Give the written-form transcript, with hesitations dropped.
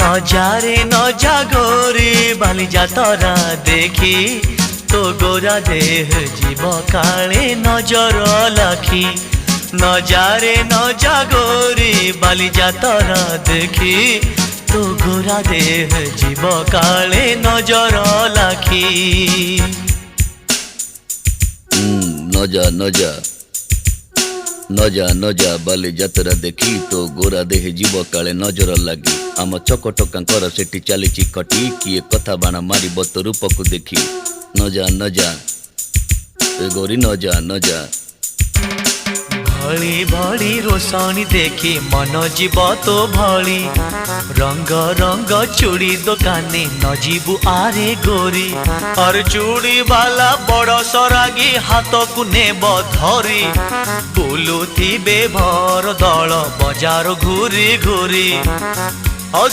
নজারে নজা গোরে বালিজা তরা দেখি তো গোরা দেহ জীব কালে নজর লাখি নজারে নজা গোরে বালিজা তরা দেখি তো গোরা দেহ জীব কালে নজর লাখি নজা নজা নজা নজা বালি যাত্ରା দেখি তো ଗୋରା ଦେହ ଯିବ କାଳେ ନଜର ଲାଗି ଆମ ଚକଟକାଙ୍କର ସେଠି ଚାଲିଛି ଖଟି କିଏ କଥା ବାଣ ମାରିବ ତୋ ରୂପକୁ ଦେଖି ନଜା ନଜା ଏ ଗୋରି ନଜା ନଜା भली भली रोशनी देखी मन जीव तो भली रंग रंग चूड़ी दुकानी न जीवु आरे गोरी और चूड़ी वाला बड़ सरागी हाथ को नेब धरी बुलुथिबे भर दल बजार घूरी घूरी